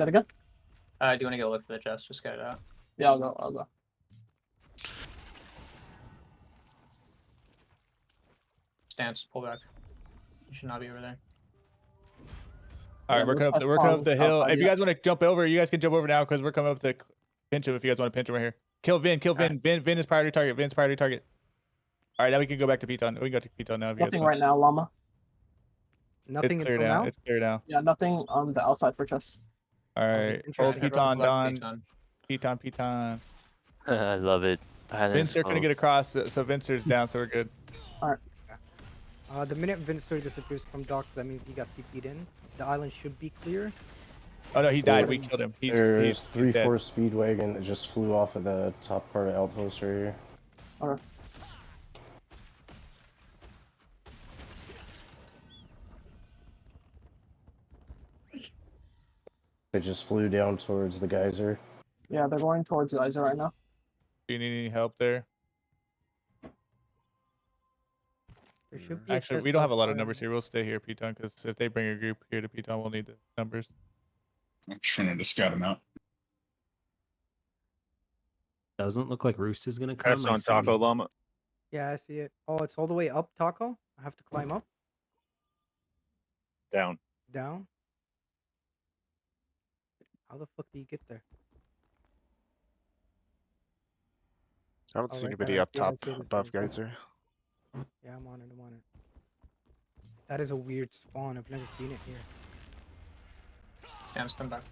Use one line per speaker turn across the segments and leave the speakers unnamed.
That again?
Do you want to go look for the chest? Just get it out.
Yeah, I'll go.
Stance, pull back. You should not be over there.
All right,
Yeah,
we're coming up. We're coming up the hill. If you guys want to jump over, you guys can jump over now because we're coming up to pinch him. If you guys want to pinch him right here, kill Vin. Kill Vin. Vin is priority target. Vin's priority target. All right, now we can go back to Piton. We can go to Piton now. If you guys
Nothing
want.
right now, Llama.
Nothing
It's clear
until
now.
now.
It's clear now.
Yeah, nothing on the outside for chest.
All right. Oh,
interesting.
Piton done.
Piton.
Piton.
I love it.
Vincer couldn't get across, so Vincer's down, so we're good.
The minute Vinster disappears from docks, that means he got TP'd in. The island should be clear.
Oh no, he died. We killed him.
There's
he's dead.
3-4 Speedwagon that just flew off of the top part of Outpost right here.
Alright.
They just flew down towards the geyser.
Yeah, they're going towards Geyser right now.
Do you need any help there?
There should be. a
Actually,
chest
we don't have a lot of
outside.
numbers here. We'll stay here, Piton, because if they bring a group here to Piton, we'll need the numbers.
I'm trying to scout him out.
Doesn't look like Roost is gonna
Press
come. I
on
see
Taco
it.
Llama.
Yeah, I see it. Oh, it's all the way up, Taco. I have to climb up,
Down.
down. How the fuck do you get there?
I don't see
right
anybody
there, I
up
see it, I
top
see it, I see
above
it.
Geyser.
Yeah, I'm on it. I'm on it. That is a weird spawn. I've never seen it here.
Stance, come back.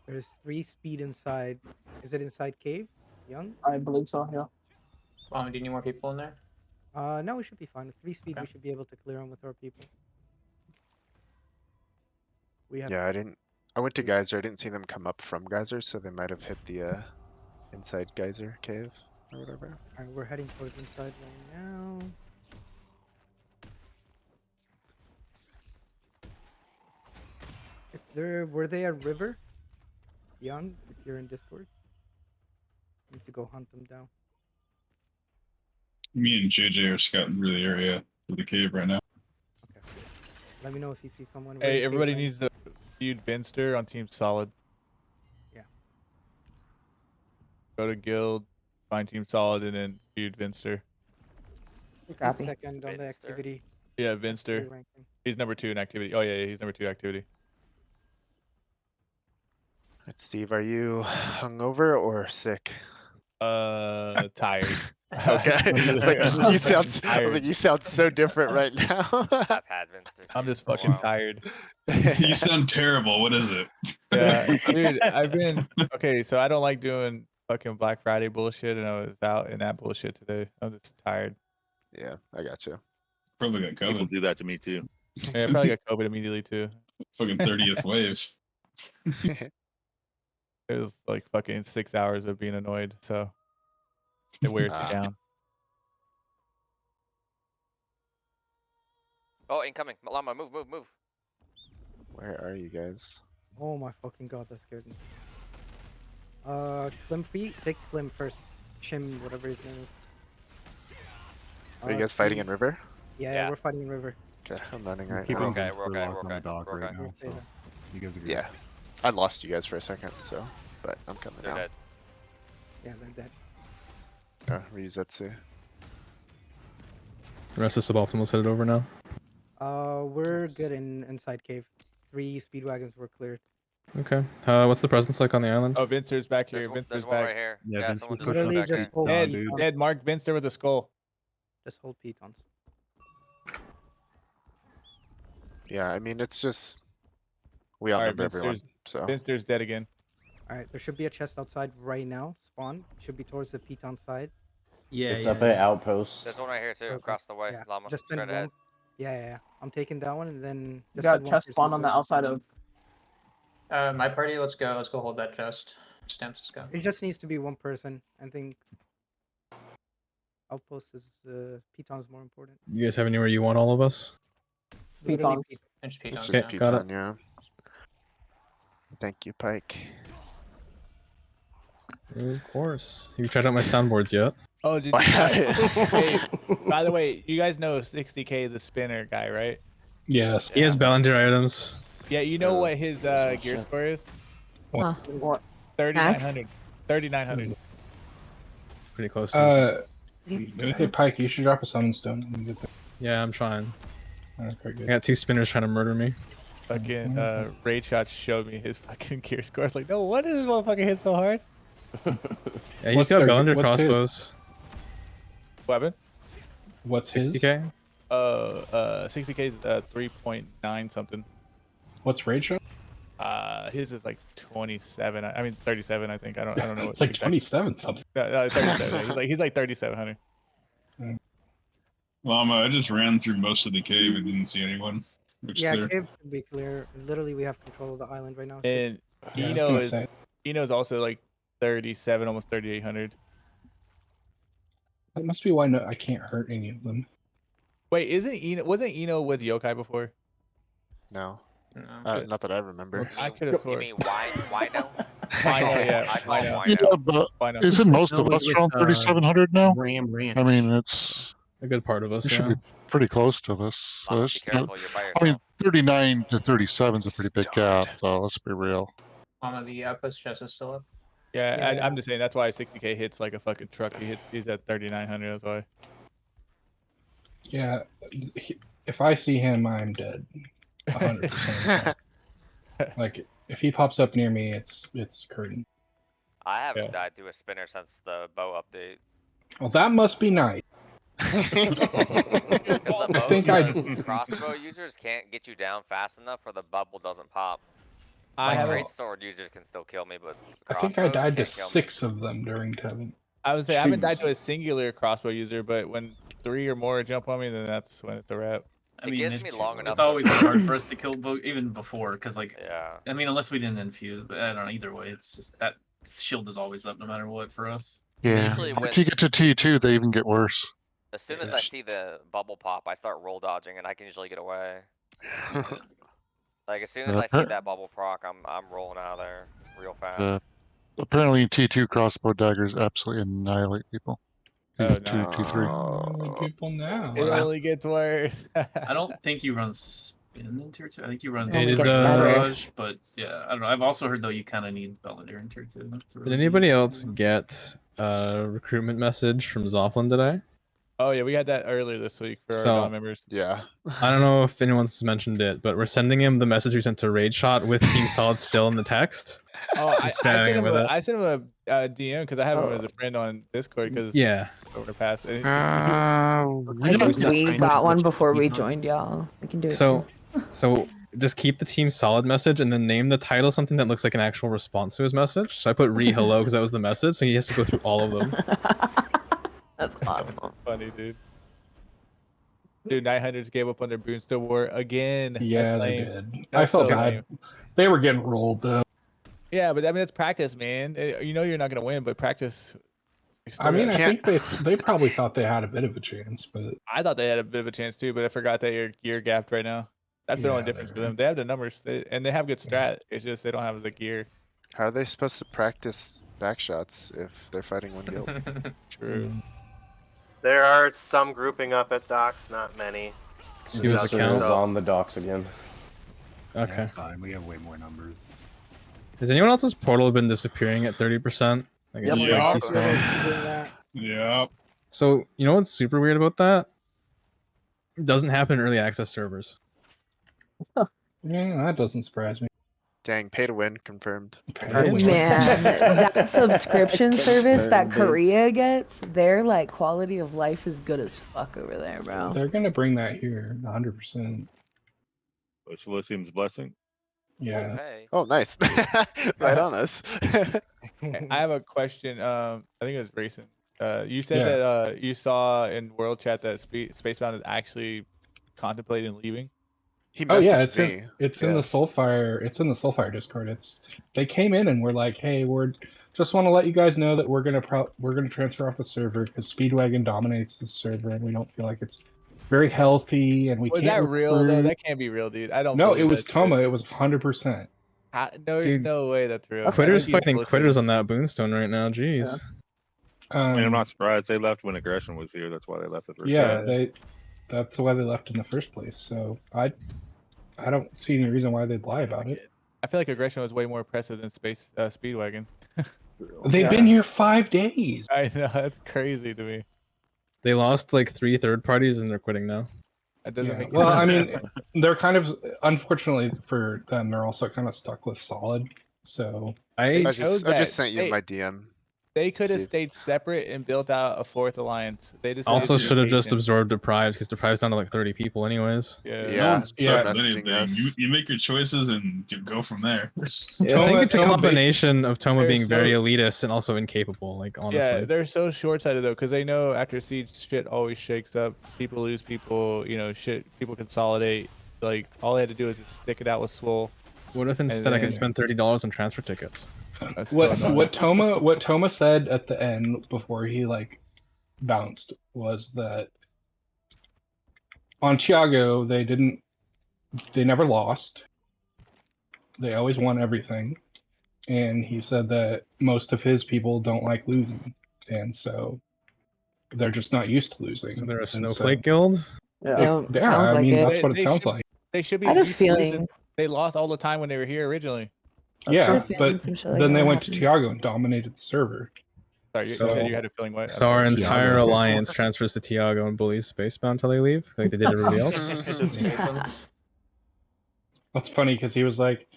There's 3 speed inside. Is it inside cave? Young?
I believe so, yeah.
Do you need more people in there?
No, we should be fine. With 3 speed, we
Okay.
should be able to clear them with our people. We have.
Yeah, I went to Geyser. I didn't see them come up from Geyser, so they might have hit the inside Geyser cave or whatever.
Alright, we're heading towards inside right now. If were they at river? Young, if you're in Discord, you need to go hunt them down.
Me and JJ are scouting through the area for the cave right now.
Okay. Let me know if you see someone.
Hey,
Where
everybody
cave
needs to feud Vinster on Team Solid.
Yeah.
Go to guild, find Team Solid, and then feud Vinster.
went.
Copy.
Second on the
Vinster.
activity.
Yeah, Vinster.
ranking.
He's number 2 in activity. Oh yeah, he's number 2 activity.
Right, Steve, are you hungover or sick?
Tired.
Okay. It's like, you sound. I was
Tired.
like, you sound so different right now.
I've had Vinster.
I'm just
for a
fucking
while.
tired.
You sound terrible. What is it?
Yeah, dude, I've been okay. So I don't like doing fucking Black Friday bullshit, and I was out in that bullshit today. I'm just tired.
Yeah, I got you.
Probably got
People
COVID.
do that to me too.
Yeah, I probably got COVID immediately too.
Fucking 30th wave.
It was like fucking 6 hours of being annoyed, so it wears
Ah.
you down.
Oh, incoming. Llama, move, move, move.
Where are you guys?
Oh my fucking god, that scared me. Klim feet. Take Klim first. Chim, whatever his name is.
Are you guys fighting in
Klim-
river?
Yeah,
Yeah.
we're fighting in river.
Okay, I'm running right
Keep
We're
now.
on
okay,
Vinster
we're okay,
locked
we're
on the
okay,
dock
we're
right
okay.
now,
Say
so
that.
you guys are good.
Yeah, I lost you guys for a second, so, but I'm coming
They're
now.
dead.
Yeah, they're dead.
Ryuzetsu.
The rest of Suboptimal's headed over now.
We're
Yes.
good in inside cave. 3 speed wagons were cleared.
Okay. What's the presence like on the island?
Oh, Vincer's back
There's
here.
one,
Vincer's
one right
back.
here.
Yeah,
Yeah,
Vince
someone
was
just
pushing
Literally
back
just
here.
hold
Dead,
pitons.
dead. Mark Vincer with a skull.
Just hold pitons.
Yeah, I mean, it's just, we
Alright,
outnumber everyone,
Vincer's-
so.
Vincer's dead again.
Alright, there should be a chest outside right now. Spawn. Should be towards the piton side.
Yeah,
It's
yeah,
up at
yeah.
Outpost.
There's one right here too,
Okay.
across the way.
Yeah,
Llama,
just send
straight
one.
ahead.
Yeah. I'm taking that one and then.
You
just
got
send one
chest
person
spawn on the
through.
outside of.
My party, let's go. Let's go hold that chest. Stance, let's go.
It just needs to be one person. I think. Outpost is piton's more important.
You guys have anywhere you want all of us?
Literally
Pitons.
Finish
It's
Piton.
just
Okay, got it.
Piton, yeah. Thank you, Pike.
Of course. Have you tried out my soundboards yet?
Oh, did you hey, by the way, you guys know 60K the spinner guy, right?
Yes. He has Ballinger items.
Yeah, you know what his gear
shit.
score is?
What?
3,900. 3,900.
Pretty close. To
Hey Pike, you should drop a summon stone when you get there.
yeah, I'm trying.
Okay,
I
good.
got 2 spinners trying to murder me.
Fucking Raid Shots showed me his fucking gear score. I was like, no wonder this motherfucker hit so hard.
Yeah, he's
What's
got
their-
Ballinger
what's his?
crossbows.
Weapon?
What's his?
60k.
60K is 3.9 something.
What's raid show?
His is like 27. I mean 37. I think. I don't know.
It's like
exact-
27 something.
No, 37. he's like 3,700.
Llama, I just ran through most of the cave and didn't see anyone. Which
Yeah,
there.
cave should be clear. Literally, we have control of the island right now.
And
Yeah, I was
Eno
gonna
is
say.
Eno's also like 37, almost 3,800.
That must be why I can't hurt any of them.
Wait, wasn't Eno with Yokai before?
No,
No.
not that I remember.
I could have
You
sworn.
mean why no?
Why no? Yeah,
I call
why
him
no?
why
Yeah,
no.
but
Why no?
isn't most of
No,
us
with,
around 3,700 now?
Ram Ranch.
I mean, it's
A good part of us.
it should
Yeah.
be pretty close to us. So
Llama, be
it's not,
careful, you're by
I mean,
yourself.
39 to 37 is a pretty big gap. So let's be real.
Llama, the outpost chest is still up.
Yeah,
Yeah.
I'm just saying that's why 60K hits like a fucking truck. He's at 3,900. That's why.
Yeah, if I see him, I'm dead. 100%. Like, if he pops up near me, it's curtain.
I haven't
Yeah.
died to a spinner since the bow update.
Well, that must be nice.
'Cause the
I think
the crossbow users can't get you down fast enough or the bubble doesn't pop.
I
Like
haven't.
great sword users can still kill me, but
I think I
crossbows
died to
can't kill me.
6 of them during Coven.
I would say I haven't died
Jeez.
to a singular crossbow user, but when 3 or more jump on me, then that's when it's a wrap.
It gives me long enough.
It's always been hard for us to kill even before, because like
Yeah.
I mean, unless we didn't infuse, but I don't know. Either way, it's just that shield is always up no matter what for us.
Yeah.
Usually
Once you get to T2, they even get worse.
As soon as I see the bubble pop, I start roll dodging and I can usually get away. Like as soon as I see that bubble proc, I'm rolling out of there real fast.
Apparently in T2, crossbow daggers absolutely annihilate people.
Oh,
T2,
no.
T3.
Only people now.
It only gets worse.
I don't think you run spin in tier 2. I think you run
It
Scorch
does.
barrage, but yeah, I don't know. I've also heard though you kind of need Bellinger in tier 2. to
Did
really
anybody
beat
else
them.
get a recruitment message from Zofflin today?
Oh yeah, we had that earlier this week for
So-
our non-members.
Yeah.
I don't know if anyone's mentioned it, but we're sending him the message we sent to Raid Shot with Team Solid still in the text.
Oh, I
Just
sent
spamming
him
with it.
I sent him a DM because I have him as a friend on Discord because
Yeah.
overpass. And
Uh,
I think
we,
we got one before we joined y'all. We can do it.
So, so just keep the Team Solid message and then name the title something that looks like an actual response to his message. So I put re hello because that was the message, so he has to go through all of them.
That's awesome.
funny, dude. Dude, 900s gave up on their Boonstone War again.
Yeah,
That's
they
lame.
did. I
That's
felt
so
bad.
lame.
They were getting rolled though.
Yeah, but I mean, it's practice, man. You know you're not gonna win, but practice.
I mean, I think they probably thought they had a bit of a chance, but
I thought they had a bit of a chance too, but I forgot that you're gapped right now. That's the only
Yeah,
difference for
they're-
them. They have the numbers, and they have good strat. It's just they don't have the gear.
How are they supposed to practice backshots if they're fighting one guild?
True.
There are some grouping up at docks, not many.
See his
That's
account.
what on the docks again.
Okay.
Fine, we have way more numbers.
Has anyone else's portal been disappearing at 30%? Like, it's
Yep.
just,
Yeah.
like, despawned?
Doing that.
Yeah.
So you know what's super weird about that? It doesn't happen in early access servers.
Yeah, that doesn't surprise me.
Dang, pay to win confirmed.
Man, that subscription service that
Dude.
Korea gets, their like quality of life is good as fuck over there, bro.
They're gonna bring that here, 100%.
What's Elysium's blessing?
Yeah.
Hey.
Oh, nice. Right on us.
I have a question. I think it was Grayson. You said
Yeah.
that you saw in World Chat that Spacebound is actually contemplating leaving.
He
Oh yeah,
messaged
it's
me.
in
Yeah.
the Soulfire. It's in the Soulfire Discord. They came in and were like, "Hey, we're just want to let you guys know that we're gonna transfer off the server because Speedwagon dominates the server and we don't feel like it's very healthy and we
Was
can't
that real though?
recruit."
That can't be real, dude. I don't.
No,
believe
it was
that shit.
Toma. It was 100%.
No, there's
Dude,
no way that's real.
Quitters
I think he's
fighting
bullshitting.
quitters on that Boonstone right now. Jeez.
I mean, I'm
Um,
not surprised they left when aggression was here. That's why they left the first
Yeah,
time.
that's why they left in the first place. So I don't see any reason why they'd lie about it.
I feel like aggression was way more oppressive than Speedwagon.
They've been here 5 days.
I know, that's crazy to me.
They lost like 3 third parties and they're quitting now.
That doesn't
Yeah,
make
well, I mean, they're kind of, unfortunately for them, they're also kind of stuck with Solid. So
I
I just sent you my DM.
They could have
See.
stayed separate and built out a fourth alliance. They just
also should have just absorbed Deprived because Deprived's down to like 30 people anyways.
Yeah,
No one's
start
done
messaging
anything.
us.
You make your choices and you go from there.
I think it's a combination of Toma
they're
being very
so-
elitist and also incapable. Like honestly.
Yeah, they're so short-sighted though, because they know after Siege shit always shakes up. People lose people, you know, shit. People consolidate. Like all they had to do is just stick it out with Swole.
What if instead I could spend $30 on transfer tickets?
what Toma said at the end before he like bounced was that on Tiago they never lost. They always won everything. And he said that most of his people don't like losing. And so they're just not used to losing.
So they're a
And
snowflake guild?
Yeah, I mean that's what it sounds like.
They should be.
I had a
used to losing.
feeling.
They lost all the time when they were here originally.
Yeah,
feeling
but
some shit like
then
that
they
would
went to
happen.
Tiago and dominated the server.
Sorry, you said you had a feeling what?
So our entire alliance transfers to Tiago and bullies Spacebound until they leave, like they did everybody else.
That's funny because he was like,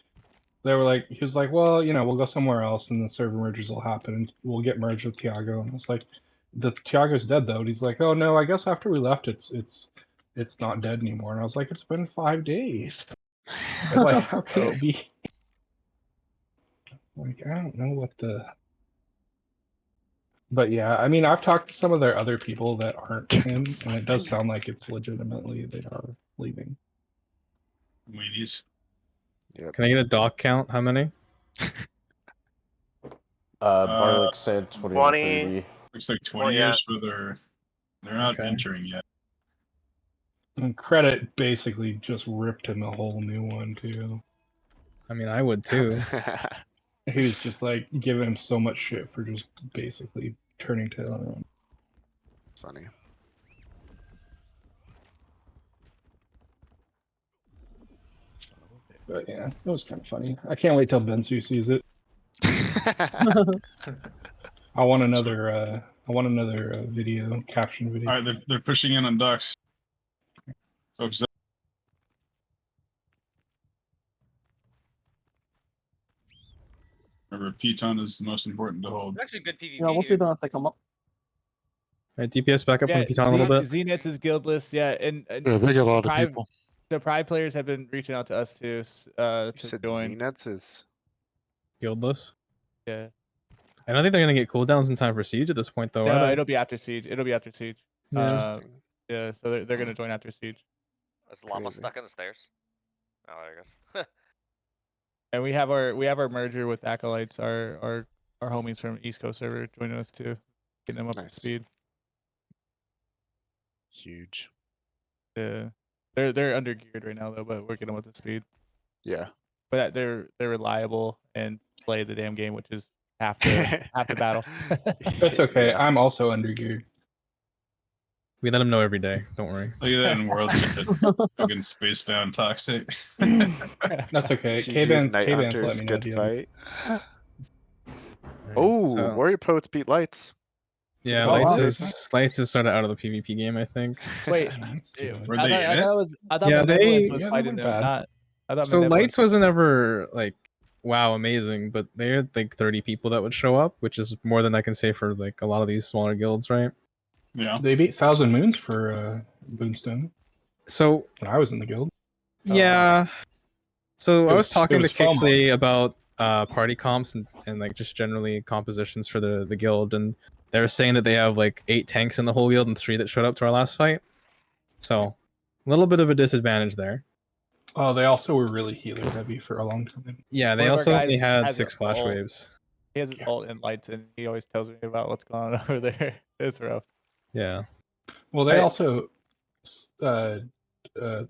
he was like, well, you know, we'll go somewhere else and the server mergers will happen and we'll get merged with Tiago. And I was like, the Tiago's dead though. And he's like, oh no, I guess after we left, it's not dead anymore. And I was like, it's been 5 days. I was like, how could it be? Like, I don't know what the. But yeah, I mean, I've talked to some of their other people that aren't him, and it does sound like it's legitimately they are leaving.
Weenies.
Can I get a doc count? How many?
Barlick said 20.
20.
Looks like 20
yeah.
years for they're not
Okay.
entering yet.
And Credit basically just ripped him a whole new one too.
I mean, I would too.
He was just like giving him so much shit for just basically turning tail on him.
Funny.
But yeah, it was kind of funny. I can't wait till Bensu sees it. I want another video caption video.
All right, they're pushing in on ducks. Folks, remember, Piton is the most important to hold.
Actually, good PvP.
Yeah, we'll see them if they come up.
Alright, DPS back up on the Piton a little bit.
Zenith is guildless, yeah, and
Yeah, they get a lot of
Pride-
people.
The Pride players have been reaching out to us too
You
to
said
join.
Zeniths is
Guildless.
Yeah.
I don't think they're gonna get cooldowns in time for Siege at this point, though.
No,
are they?
it'll be after Siege. It'll be after Siege.
interesting.
Yeah, so they're gonna join after Siege.
Is Llama
Crazy.
stuck in the stairs? Oh, there he goes.
And we have our merger with Acolytes, our homies from East Coast server joining us too, getting them up
Nice.
to speed.
Huge.
Yeah, they're under geared right now though, but we're getting them up to speed.
Yeah.
But they're reliable and play the damn game, which is half the battle.
That's okay. I'm also under geared.
We let them know every day. Don't worry.
Look at that in World fucking Spacebound Toxic.
That's okay.
GG
K-Bands
Night
let
Hunters,
me know.
good
DM.
fight. Oh,
So-
Warrior Poets beat Lights.
Yeah,
Oh,
Lights
wow.
is sort of out of the PvP game, I think.
Wait,
That's too bad.
Were
I
they
thought,
in
I
it?
thought it was. I thought
Yeah,
Malevolence
they-
was
yeah, they
fighting
weren't
them.
bad.
Not. I thought
So
Malevolence-
Lights wasn't ever like wow amazing, but they had like 30 people that would show up, which is more than I can say for like a lot of these smaller guilds, right?
Yeah.
They beat Thousand Moons for Boonstone
So
when I was in the guild.
yeah. So
It
I
was-
was talking
it
to
was FOMO.
Kixley about party comps and like just generally compositions for the guild, and they were saying that they have like 8 tanks in the whole guild and 3 that showed up to our last fight. So a little bit of a disadvantage there.
Oh, they also were really healer heavy for a long time.
Yeah, they
One of our
also
guys
only had
has
6
an
flash
ult.
waves.
He has his ult and Lights, and he always tells me about what's going on over there. It's rough.
Yeah.
Well, they
Hey.
also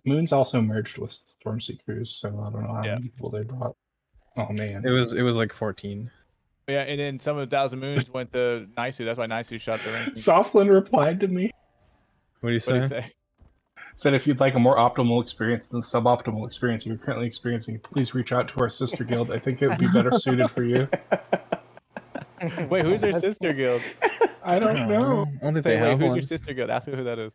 Moons also merged with Stormseekers, so I don't know how
Yeah.
many people they brought. Oh man,
It was like 14.
Yeah, and then some of the Thousand Moons went to Nisu. That's why Nisu shot the ranking.
Soflin replied to me.
What do you
What'd he
say?
say?
Said if you'd like a more optimal experience than the suboptimal experience you're currently experiencing, please reach out to our sister guild. I think it would be better suited for you.
Wait, who's their sister guild?
I don't know.
I don't think
Say,
they
wait,
have
who's
one.
your sister guild? Ask her who that is.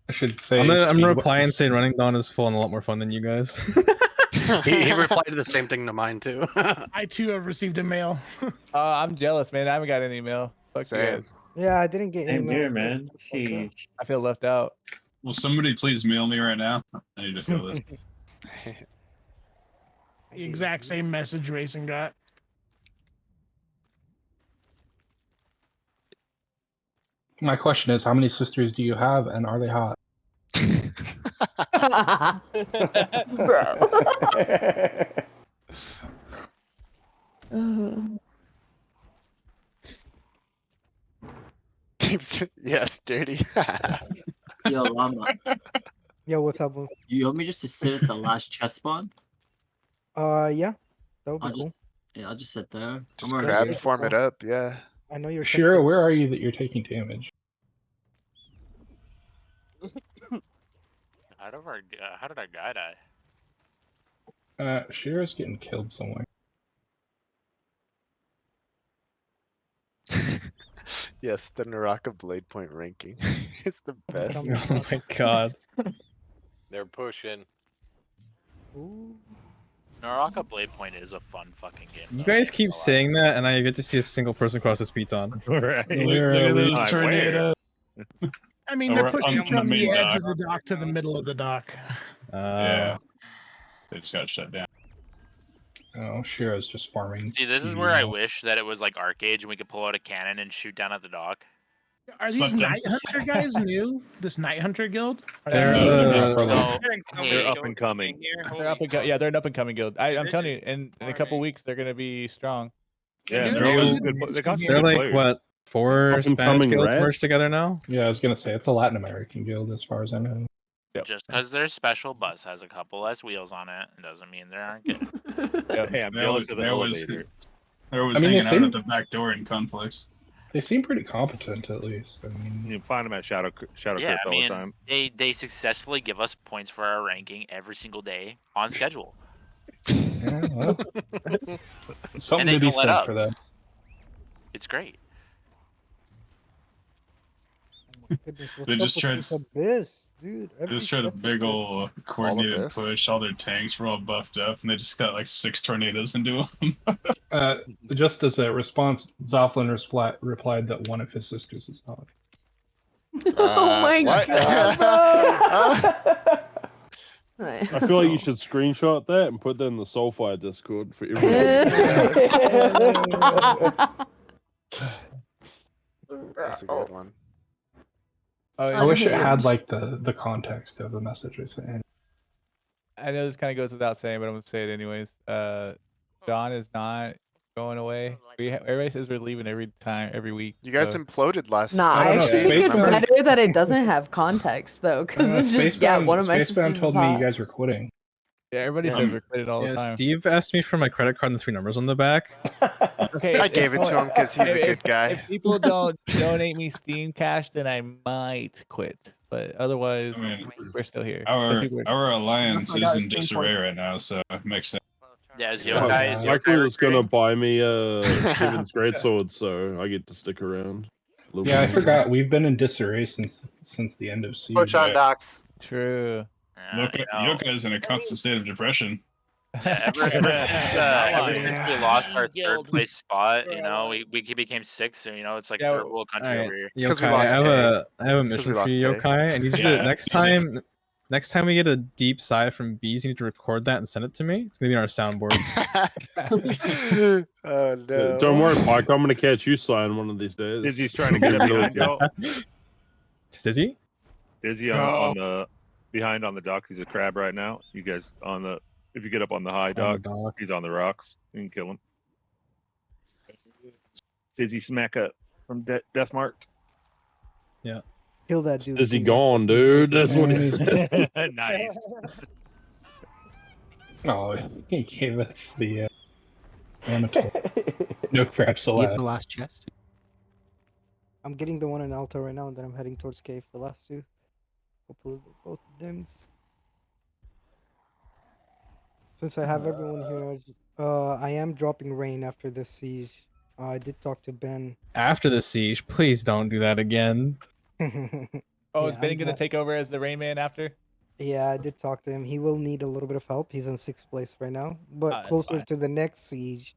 I should say.
I'm gonna
Speed-
reply and say Running Dawn is full and a lot more fun than you guys.
He replied to the same thing to mine too.
I too have received a mail.
I'm jealous, man. I haven't got any email. Fuck
Same.
Yeah, I didn't get any.
Same
mail.
here, man. Sheesh.
I feel left out.
Will somebody please mail me right now? I need to feel this.
The exact same message Racing got.
My question is, how many sisters do you have, and are they hot?
Bro.
Yes, dirty.
Yo, Llama,
Yo, what's up, bro?
you want me just to sit at the last chest spawn?
Yeah, that would be
I'll
cool.
just, yeah, I'll just sit there.
Just
I'm already
grab, form it up, yeah.
I know you're.
Shira, where are you that you're taking damage?
How did our guy die?
Shira's getting killed somewhere.
Yes, the Naraka Blade Point ranking. It's the best.
Oh my god.
They're pushing. Naraka Blade Point is a fun fucking game.
You guys keep saying that, and I get to see a single person cross the speed on.
Right.
Look at those tornadoes.
I mean, they're
Or
pushing
on the
from the
main
edge
dock.
of the dock to the middle of the dock.
Yeah. They just got shut down.
Oh, Shira's just farming.
See, this is where I wish that it was like Arcade and we could pull out a cannon and shoot down at the dock.
Are these
Something.
Night Hunter guys new? This Night Hunter guild? Are
They're,
they-
They're up and coming.
They're up and yeah, they're an up and coming guild. I'm telling you, in a couple weeks they're gonna be strong.
Yeah,
They're
they're
doing
always
good.
good. They got some
They're
good
like
players.
what, 4
Up and
Spanish
coming
guilds
red?
merged together now?
Yeah, I was gonna say it's a Latin American guild as far as I know.
Yep.
Just because their special bus has a couple less wheels on it doesn't mean they aren't good.
Hey, I'm
They
jealous
always,
of the
they always,
elevator.
they're always
I mean,
hanging
they
out
seem-
at the back door in conflicts.
They seem pretty competent, at least. I mean,
You find them at Shadow
Yeah,
Crypt
I
all the
mean,
time.
they successfully give us points for our ranking every single day on schedule.
yeah, well, something
they
to be
don't let
said
up.
for that.
It's great.
Goodness,
They
what's
just
up
tried
with this
s-
abyss, dude?
They just tried a big ol' coordinated
this?
push. All their tanks were all buffed up, and they just got like 6 tornadoes into them.
Just as a response, Zoflin replied that one of his sisters is hot.
Oh my
what?
god.
I feel like you should screenshot that and put that in the Soulfire Discord for everyone.
That's a good one.
I wish it had like the context of the message I sent.
I know this kind of goes without saying, but I'm gonna say it anyways. Dawn is not going away. Everybody says we're leaving every week.
You guys
so-
imploded last
Nah,
I
I
don't know,
actually think it's
Spaceman-
better that it doesn't have context though, because it's just one of my sisters
Spacebound
is
told me
hot.
you guys were quitting.
Yeah, everybody says we're quitting all the
Yeah,
time.
Steve asked me for my credit card and the 3 numbers on the back.
Okay,
I gave it to him because he's a good guy.
If people don't donate me Steam cash, then I might quit. But otherwise,
I mean,
we're still here.
Our
People are-
our alliance
I
is
got
in
10
disarray
points.
right now, so it makes sense.
Yeah, is
Yeah,
Yokai, is
Michael
Yokai
is gonna
recruiting?
buy me Kevin's greatsword, so I get to stick around. a little
Yeah, I
bit.
forgot. We've been in disarray since the end of Siege.
Push on docks.
True.
Yoka's in a constant state of depression.
Ever since we lost our third place spot, you know, we became 6th, so you know it's like
Yeah,
third world country
Alright,
over here.
It's 'cause we
Yokai,
lost
I have
Tay.
a
It's 'cause
mission
we
for
lost
you,
Tay.
Yokai. I need you
Yeah,
to next time we get a deep sigh from bees, you need to record that and send it to me. It's gonna be on our soundboard.
Oh no.
Don't worry, Mike. I'm gonna catch you sign one of these days.
Dizzy's trying to get it behind y'all.
Stizzy?
Dizzy on the behind on the dock. He's a crab right now. You guys on the if you get up on the high
On the
dock,
dock.
he's on the rocks. You can kill him. Dizzy smack up from Death Marked.
Yeah.
Kill that dude.
Is he gone, dude? That's what he's.
Nice.
Oh, he gave us the Amateur. No craps
You get the
allowed.
last chest.
I'm getting the one in Alto right now, and then I'm heading towards cave. The last two. Hopefully they're both dims. Since I have everyone here, I am dropping rain after this siege. I did talk to Ben.
After the siege, please don't do that again.
Oh, is
Yeah,
Ben
I'm
gonna
not-
take over as the Rain Man after?
Yeah, I did talk to him. He will need a little bit of help. He's in 6th place right now, but
that's
closer
fine.
to the next siege.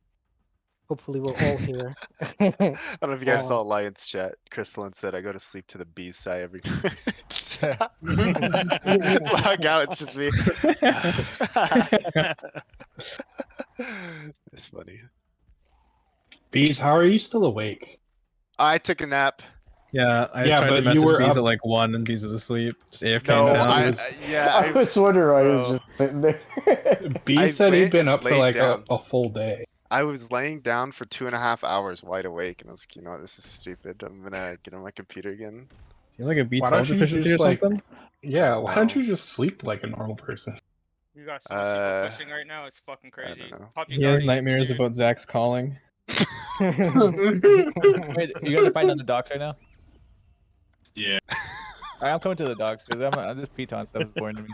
Hopefully, we're all here.
I don't know if you guys saw
Uh,
Alliance chat. Crystalline said, I go to sleep to the B-side every night. Log out, it's just me. It's funny.
Bees, how are you still awake?
I took a nap.
Yeah, I
Yeah,
tried to
but you
message
were
Bees
up-
at like 1 and Bees was asleep. Just AFK
No,
in town.
I was wondering why he was just sitting there.
Bee
I
said he'd
went
been
and
up for
laid
like
down.
a full day.
I was laying down for 2.5 hours wide awake, and I was like, you know what, this is stupid. I'm gonna get on my computer again.
You like a
Why don't
B12
you
deficiency or
just, like-
something?
Yeah, why don't
No.
you just sleep like a normal person?
You got so much people pushing right now. It's fucking
I
crazy.
don't know.
Pop your
He has
guardians,
nightmares
dude.
about Zach's calling.
Wait, you guys are fighting on the docks right now?
Yeah.
Alright, I'm coming to the docks because this Piton stuff is boring to me.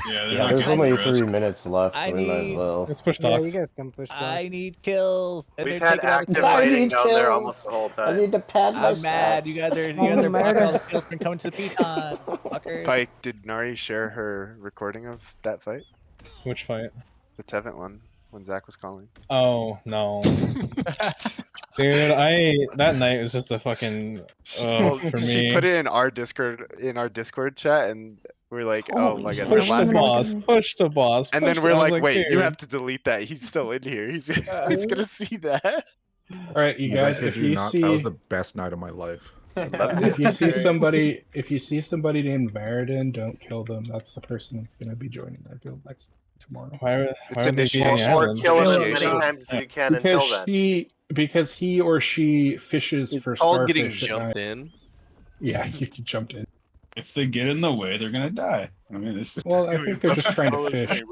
Yeah, they're
Yeah,
not
there's
getting
only
progressed.
3 minutes left, so
I
we might as
need-
well.
Let's push
yeah,
docks.
you guys can push down.
I need kills. And
We've
they're
had
taking all the
active
kills.
fighting
kills.
down there almost the whole
I
time.
need to pad my
I'm mad. You guys are blocking all the kills from coming to the Piton. Fuckers.
Pike, did Nari share her recording of that fight?
Which fight?
The Tevent one, when Zach was calling.
Oh, no. Dude, that night was just a fucking
Well,
for
she
me.
put it in our Discord chat, and we're like, oh
Holy
my god,
shit.
we're
Push the
laughing.
boss, push the boss.
And
push
then we're
I was
like, wait, you
dude.
have to delete that. He's still in here. He's gonna see that.
All right, you guys, if you see
that was the best night of my life.
if you see somebody named Varadin, don't kill them. That's the person that's gonna be joining our guild next tomorrow.
Why would
It's
they be on the
initiation.
Or
islands?
kill him as
Initiation.
many times as you can until then.
Because he or she fishes for
All getting
starfish at
jumped
night.
in.
Yeah, you jumped in.
If they get in the way, they're gonna die. I mean, it's just.
Well, I think they're just trying to fish.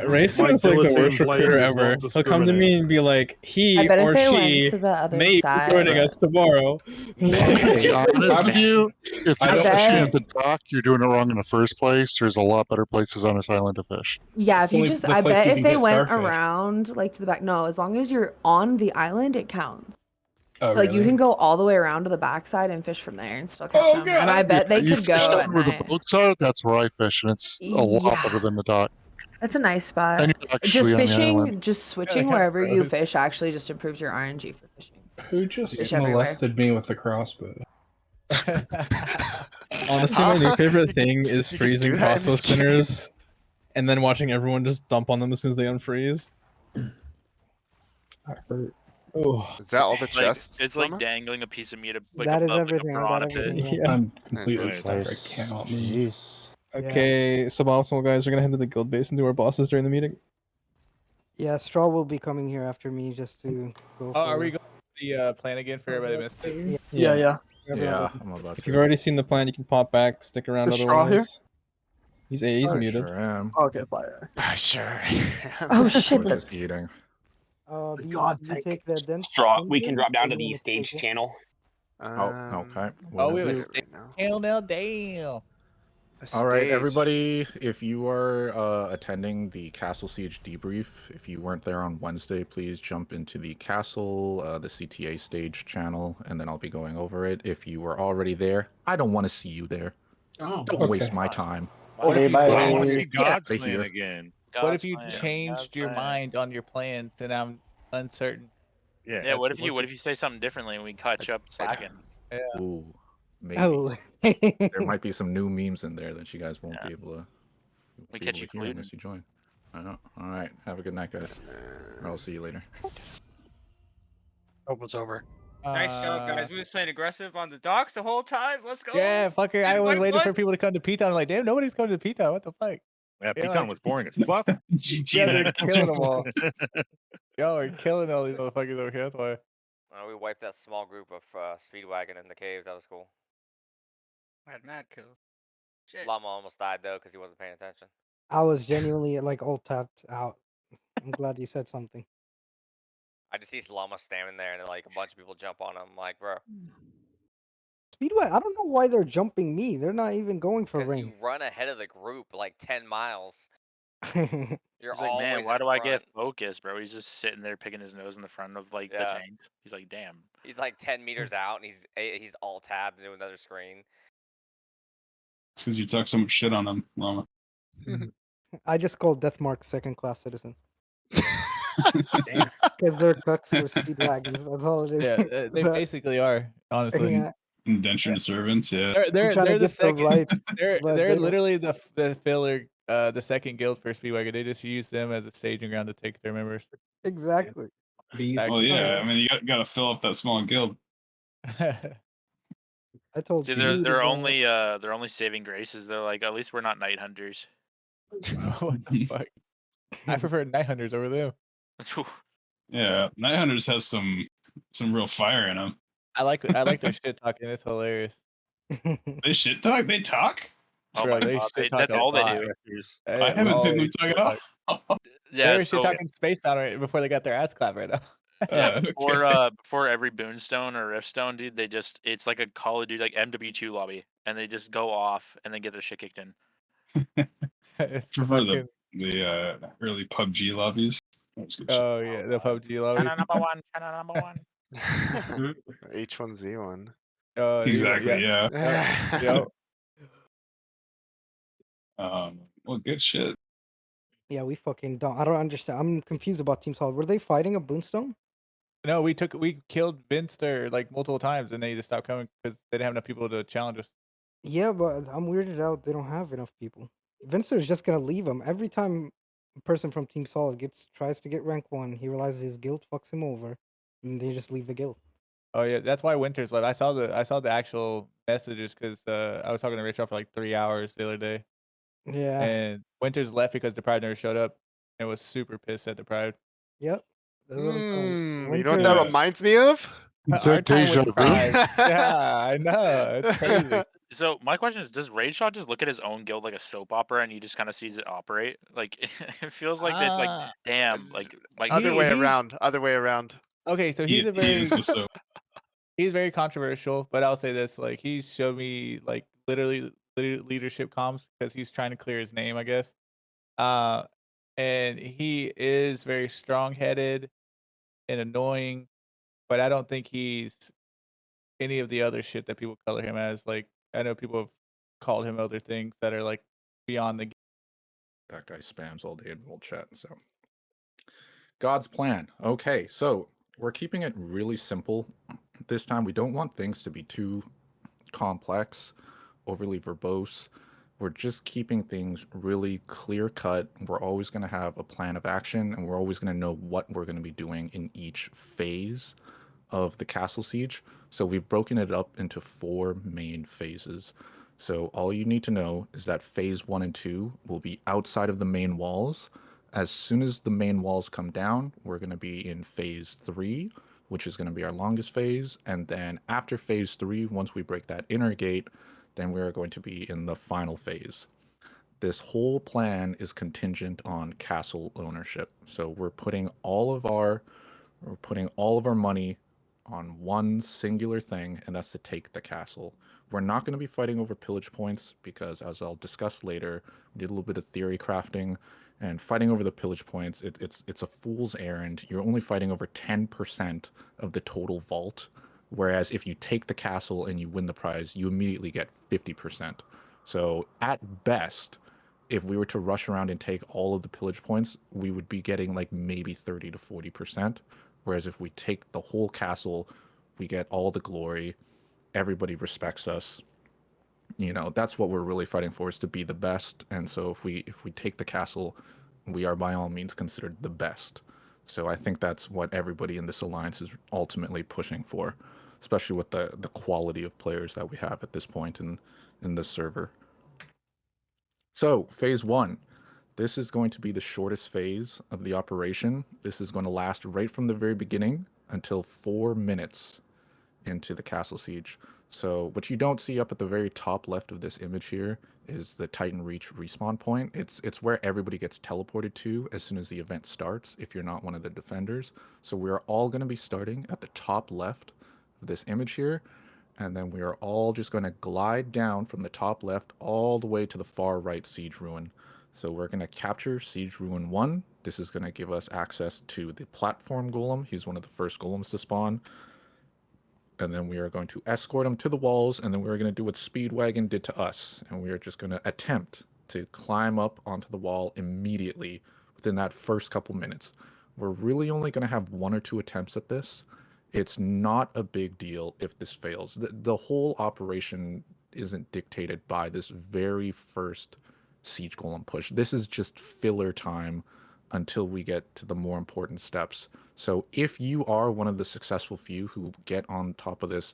Rayson is like the worst recruiter ever. He'll come to me and be like, he
I bet
or
if they
she
went to the other
may be
side.
joining us tomorrow.
To be honest with you, if
I
you're
don't-
fishing at the dock, you're doing it wrong in the first place. There's a lot better places on this island to fish.
Yeah,
It's
if you
only
just,
the
I
place
bet
you
if
can
they
get
went
starfish.
around like to the back. No, as long as you're on the island, it counts.
Oh,
Like you
really?
can go all the way around to the backside and fish from there and still catch
Oh,
them. And I
God.
bet they
you
could
fish
go
down
at
where the
night.
boats are, that's where I fish, and it's a lot
Yeah.
better than the dock.
That's a nice spot.
And you're
Just
actually on the
fishing,
island.
just switching
Yeah,
wherever you
bros.
fish actually just improves your RNG for fishing.
Who just
Fish everywhere.
molested me with the crossbow?
Honestly, my new favorite thing is
You can
freezing
do that in
crossbow
this game.
spinners, and then watching everyone just dump on them as soon as they unfreeze.
I hurt.
Oh,
Is that all the
Like,
chests?
it's like
Llama?
dangling a piece of meat like
That is
above
everything, I got
like a piranha
everything,
pit.
yeah.
I'm completely
nice.
stuck. I cannot move.
Jeez.
Okay, suboptimal guys, we're gonna head to the guild base and do our bosses during the meeting.
Yeah, Straw will be coming here after me just to go.
Oh, are
for-
we going to the plan again for everybody that missed it?
Yeah.
I'm about
If you've already seen the plan, you can pop back, stick around
Is Straw here?
otherwise. He's muted.
Sure am.
Okay, fire.
Sure.
Oh shit!
We're just eating.
Bees,
God,
you
take
take the dense.
Straw. We
denser,
can drop down
or
to
you
the
wanna
stage
take it?
channel.
Oh, okay.
Oh,
Will
we
do.
have a
right
stick
now.
channel now. Damn.
All right,
Stage.
everybody, if you are attending the Castle Siege debrief, if you weren't there on Wednesday, please jump into the Castle, the CTA stage channel, and then I'll be going over it. If you were already there, I don't want to see you there.
Oh.
Don't waste my time.
What
Okay,
if you
bye.
I want to see
Get
God's
outta
plan
here.
again.
What if
God's
you
plan,
changed
God's
your
plan.
mind on your plans and I'm uncertain?
Yeah, what if you say something differently and we catch up slacking?
Ooh, maybe.
Oh.
There might be some new memes in there that you guys won't be able to.
We
be
catch
able
you
to hear
colluding.
unless you join. I know. All right. Have a good night, guys. I'll see you later.
Hope it's over.
Nice job, guys. We was playing aggressive on the docks the whole time. Let's go.
Yeah, fucker. I was
Everybody
waiting for
won.
people to come to Piton. I'm like, damn, nobody's coming to Piton. What the fuck?
Yeah,
Yeah,
Piton was boring as fuck.
Yeah, they're killing them all. Y'all are killing all these motherfuckers over here. That's why.
We wiped that small group of Speedwagon in the caves. That was cool.
I had mad kills. Shit.
Llama almost died though because he wasn't paying attention.
I was genuinely like all tapped out. I'm glad you said something.
I just see Llama standing there and like a bunch of people jump on him. I'm like, bro,
Speedway, I don't know why they're jumping me. They're not even going for
because you
ring.
run ahead of the group like 10 miles. You're
He's like,
always
man, why
in
do I get
front."
focused, bro? He's just sitting there picking his nose in the front of like the
Yeah.
tanks. He's like, damn.
He's like 10 meters out and he's all tabbed into another screen.
It's because you talk so much shit on them, Llama.
I just called Deathmark second-class citizens. Because they're cucks or speedwagons. That's all it is.
Yeah, they basically are, honestly.
Yeah.
Indentured servants, yeah.
They're
trying to
the
get the
second.
rights,
They're
but
they're
they-
literally the filler, the second guild for Speedwagon. They just use them as a staging ground to take their members.
Exactly.
Well, yeah. I mean, you gotta fill up that small guild.
I told
See,
you.
they're only saving graces. They're like, at least we're not night hunters.
What the fuck? I prefer Night Hunters over them.
Yeah, Night Hunters has some real fire in them.
I like their shit talking. It's hilarious.
They shit talk. They talk.
Oh
Bro,
my
they
god,
shit talk
that's
a
all they
lot.
do.
Hey,
I haven't seen them
always
talk
shit
at all.
talk.
Yeah,
They were shit
so
talking Spacebound right before they got their ass clapped right now.
yeah, before every Boonstone or Riftstone, dude, it's like a Call of Duty like MW2 lobby, and they just go off and then get their shit kicked in.
It's
Prefer
fucking-
the early PUBG lobbies. That was good shit.
Oh yeah, the PUBG lobbies.
Channel number one.
H1Z1.
Exactly. Yeah.
Yep.
Well, good shit.
Yeah, we fucking don't. I don't understand. I'm confused about Team Solid. Were they fighting a Boonstone?
No, we killed Vinster like multiple times, and they just stopped coming because they didn't have enough people to challenge us.
Yeah, but I'm weirded out. They don't have enough people. Vincer's just gonna leave him every time. A person from Team Solid tries to get rank 1. He realizes his guild fucks him over, and they just leave the guild.
Oh yeah, that's why Winters left. I saw the actual messages because I was talking to Richard for like 3 hours the other day.
Yeah.
And Winters left because the Pride never showed up, and was super pissed at the Pride.
Yep. That's what I'm telling
You know what that
Winter-
reminds me of?
Is
Our
that
time with
deja
the
vu?
Pride. Yeah, I know. It's crazy.
So my question is, does Raidshot just look at his own guild like a soap opera, and he just kind of sees it operate? Like it feels like it's like, damn, like
Other way
he's-
around. Other way around.
Okay, so he's a
He
very
is the soap.
he's very controversial, but I'll say this: like he showed me like literally leadership comms because he's trying to clear his name, I guess. And he is very strong-headed and annoying, but I don't think he's any of the other shit that people color him as. Like I know people have called him other things that are like beyond the.
That guy spams all day in world chat. So, God's plan. Okay, so we're keeping it really simple this time. We don't want things to be too complex, overly verbose. We're just keeping things really clear cut. We're always going to have a plan of action, and we're always going to know what we're going to be doing in each phase of the castle siege. So we've broken it up into 4 main phases. So all you need to know is that phase 1 and 2 will be outside of the main walls. As soon as the main walls come down, we're going to be in phase 3, which is going to be our longest phase. And then after phase 3, once we break that inner gate, then we are going to be in the final phase. This whole plan is contingent on castle ownership. So we're putting all of our money on one singular thing, and that's to take the castle. We're not going to be fighting over pillage points because, as I'll discuss later, we did a little bit of theory crafting, and fighting over the pillage points, it's a fool's errand. You're only fighting over 10% of the total vault, whereas if you take the castle and you win the prize, you immediately get 50%. So at best, if we were to rush around and take all of the pillage points, we would be getting like maybe 30 to 40%. Whereas if we take the whole castle, we get all the glory. Everybody respects us. You know, that's what we're really fighting for, is to be the best. And so if we take the castle, we are by all means considered the best. So I think that's what everybody in this alliance is ultimately pushing for, especially with the quality of players that we have at this point in this server. So phase 1. This is going to be the shortest phase of the operation. This is going to last right from the very beginning until 4 minutes into the castle siege. So what you don't see up at the very top left of this image here is the Titan Reach respawn point. It's where everybody gets teleported to as soon as the event starts if you're not one of the defenders. So we're all going to be starting at the top left of this image here, and then we are all just going to glide down from the top left all the way to the far right Siege Ruin. So we're going to capture Siege Ruin 1. This is going to give us access to the platform golem. He's one of the first golems to spawn. And then we are going to escort him to the walls, and then we're going to do what Speedwagon did to us. And we are just going to attempt to climb up onto the wall immediately within that first couple minutes. We're really only going to have 1 or 2 attempts at this. It's not a big deal if this fails. The whole operation isn't dictated by this very first Siege Golem push. This is just filler time until we get to the more important steps. So if you are one of the successful few who get on top of this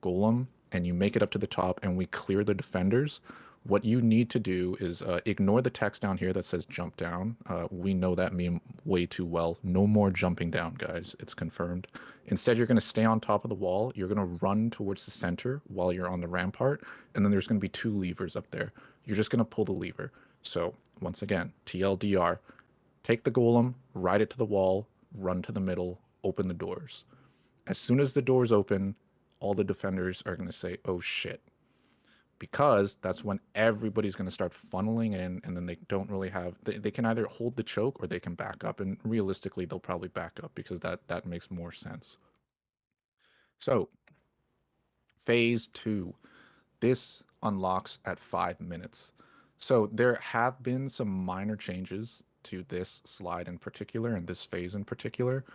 golem and you make it up to the top and we clear the defenders, what you need to do is ignore the text down here that says jump down. We know that meme way too well. No more jumping down, guys. It's confirmed. Instead, you're going to stay on top of the wall. You're going to run towards the center while you're on the rampart. And then there's going to be 2 levers up there. You're just going to pull the lever. So once again, TLDR, take the golem, ride it to the wall, run to the middle, open the doors. As soon as the doors open, all the defenders are going to say, oh shit. Because that's when everybody's going to start funneling in, and then they don't really have... They can either hold the choke or they can back up. And realistically, they'll probably back up because that makes more sense. So, phase 2. This unlocks at 5 minutes. So there have been some minor changes to this slide in particular, and this phase in particular.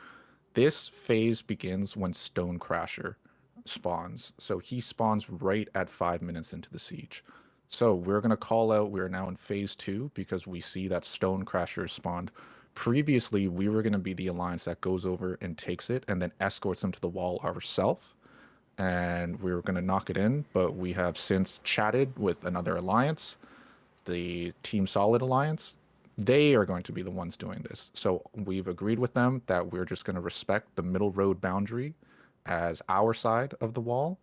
This phase begins when Stonecrasher spawns. So he spawns right at 5 minutes into the siege. So we're going to call out, we're now in phase 2 because we see that Stonecrasher spawned. Previously, we were going to be the alliance that goes over and takes it and then escorts them to the wall ourselves. And we were going to knock it in, but we have since chatted with another alliance, the Team Solid Alliance. They are going to be the ones doing this. So we've agreed with them that we're just going to respect the middle road boundary as our side of the wall,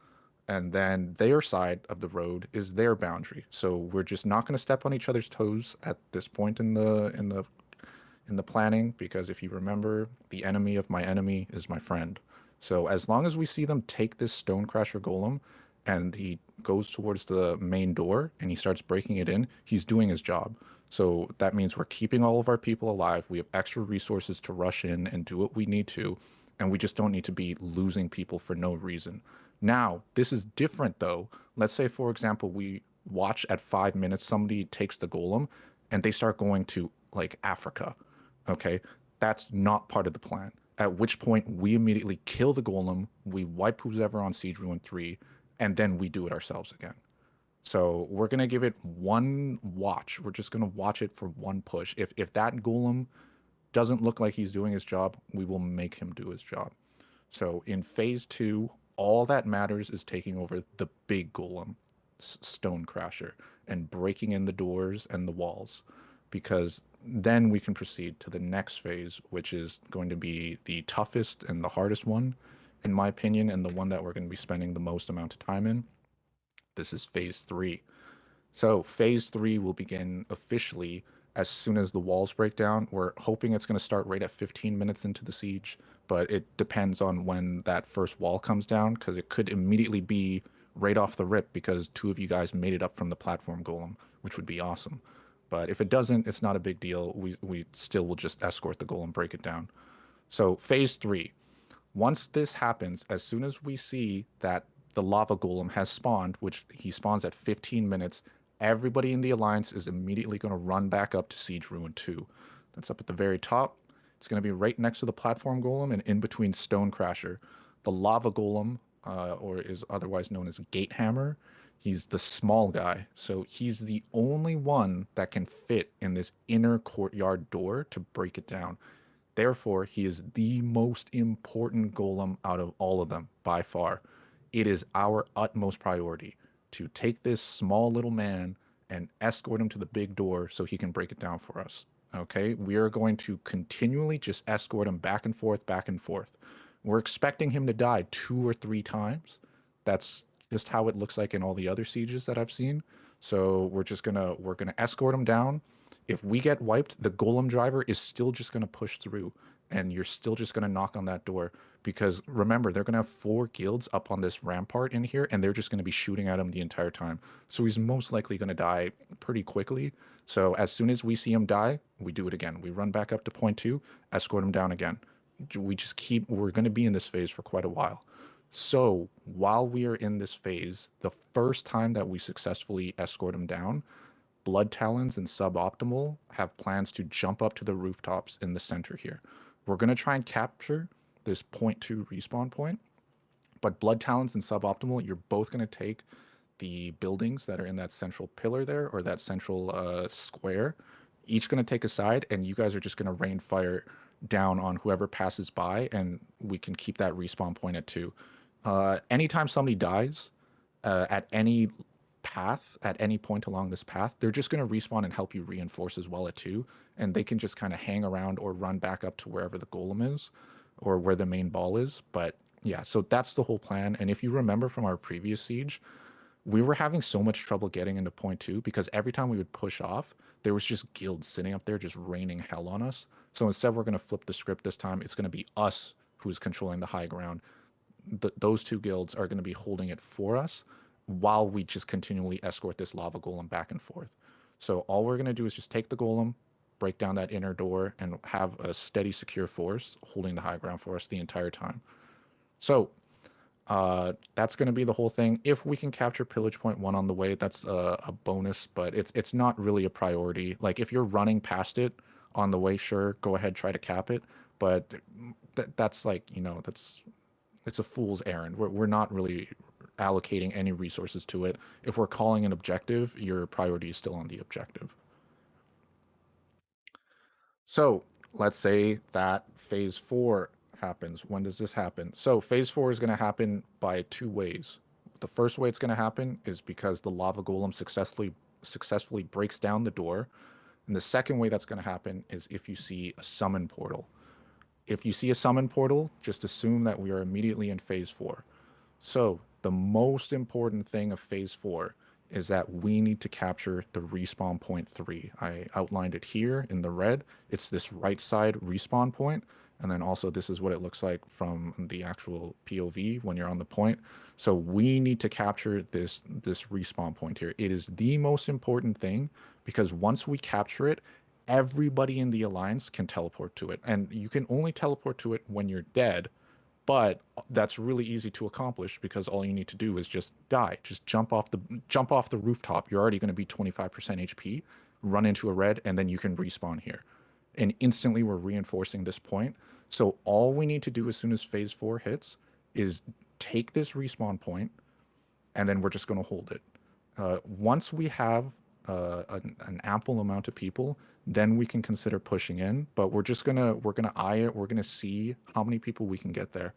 and then their side of the road is their boundary. So we're just not going to step on each other's toes at this point in the planning, because if you remember, the enemy of my enemy is my friend. So as long as we see them take this Stonecrasher golem and he goes towards the main door and he starts breaking it in, he's doing his job. So that means we're keeping all of our people alive. We have extra resources to rush in and do what we need to, and we just don't need to be losing people for no reason. Now, this is different though. Let's say, for example, we watch at 5 minutes, somebody takes the golem and they start going to like Africa. Okay, that's not part of the plan. At which point we immediately kill the golem, we wipe who's ever on Siege Ruin 3, and then we do it ourselves again. So we're going to give it 1 watch. We're just going to watch it for 1 push. If that golem doesn't look like he's doing his job, we will make him do his job. So in phase 2, all that matters is taking over the big golem, Stonecrasher, and breaking in the doors and the walls, because then we can proceed to the next phase, which is going to be the toughest and the hardest one, in my opinion, and the one that we're going to be spending the most amount of time in. This is phase 3. So phase 3 will begin officially as soon as the walls break down. We're hoping it's going to start right at 15 minutes into the siege, but it depends on when that first wall comes down, because it could immediately be right off the rip because 2 of you guys made it up from the platform golem, which would be awesome. But if it doesn't, it's not a big deal. We still will just escort the golem, break it down. So phase 3. Once this happens, as soon as we see that the lava golem has spawned, which he spawns at 15 minutes, everybody in the alliance is immediately going to run back up to Siege Ruin 2. That's up at the very top. It's going to be right next to the platform golem and in between Stonecrasher. The lava golem, or is otherwise known as Gatehammer, he's the small guy. So he's the only one that can fit in this inner courtyard door to break it down. Therefore, he is the most important golem out of all of them by far. It is our utmost priority to take this small little man and escort him to the big door so he can break it down for us. Okay, we are going to continually just escort him back and forth, back and forth. We're expecting him to die 2 or 3 times. That's just how it looks like in all the other sieges that I've seen. So we're gonna escort them down. If we get wiped, the golem driver is still just gonna push through, and you're still just gonna knock on that door. Because remember, they're gonna have 4 guilds up on this rampart in here, and they're just gonna be shooting at him the entire time. So he's most likely gonna die pretty quickly. So as soon as we see him die, we do it again. We run back up to point 2, escort him down again. We're gonna be in this phase for quite a while. So while we are in this phase, the first time that we successfully escort him down, Blood Talons and Suboptimal have plans to jump up to the rooftops in the center here. We're going to try and capture this point 2 respawn point, but Blood Talons and Suboptimal, you're both going to take the buildings that are in that central pillar there, or that central square, each going to take a side, and you guys are just going to rain fire down on whoever passes by, and we can keep that respawn point at 2. Anytime somebody dies at any path, at any point along this path, they're just going to respawn and help you reinforce as well at 2, and they can just kind of hang around or run back up to wherever the golem is or where the main ball is. But yeah, so that's the whole plan. And if you remember from our previous siege, we were having so much trouble getting into point 2 because every time we would push off, there was just guilds sitting up there just raining hell on us. So instead, we're going to flip the script this time. It's going to be us who's controlling the high ground. Those 2 guilds are going to be holding it for us while we just continually escort this lava golem back and forth. So all we're going to do is just take the golem, break down that inner door, and have a steady, secure force holding the high ground for us the entire time. So that's going to be the whole thing. If we can capture pillage point 1 on the way, that's a bonus, but it's not really a priority. Like if you're running past it on the way, sure, go ahead, try to cap it. But that's like, it's a fool's errand. We're not really allocating any resources to it. If we're calling an objective, your priority is still on the objective. So let's say that phase 4 happens. When does this happen? So phase 4 is going to happen by 2 ways. The first way it's going to happen is because the lava golem successfully breaks down the door. And the second way that's going to happen is if you see a summon portal. If you see a summon portal, just assume that we are immediately in phase 4. So the most important thing of phase 4 is that we need to capture the respawn point 3. I outlined it here in the red. It's this right side respawn point. And then also this is what it looks like from the actual POV when you're on the point. So we need to capture this respawn point here. It is the most important thing because once we capture it, everybody in the alliance can teleport to it. And you can only teleport to it when you're dead. But that's really easy to accomplish because all you need to do is just die. Just jump off the rooftop. You're already going to be 25% HP, run into a red, and then you can respawn here. And instantly we're reinforcing this point. So all we need to do as soon as phase 4 hits is take this respawn point, and then we're just going to hold it. Once we have an ample amount of people, then we can consider pushing in, but we're gonna eye it. We're gonna see how many people we can get there.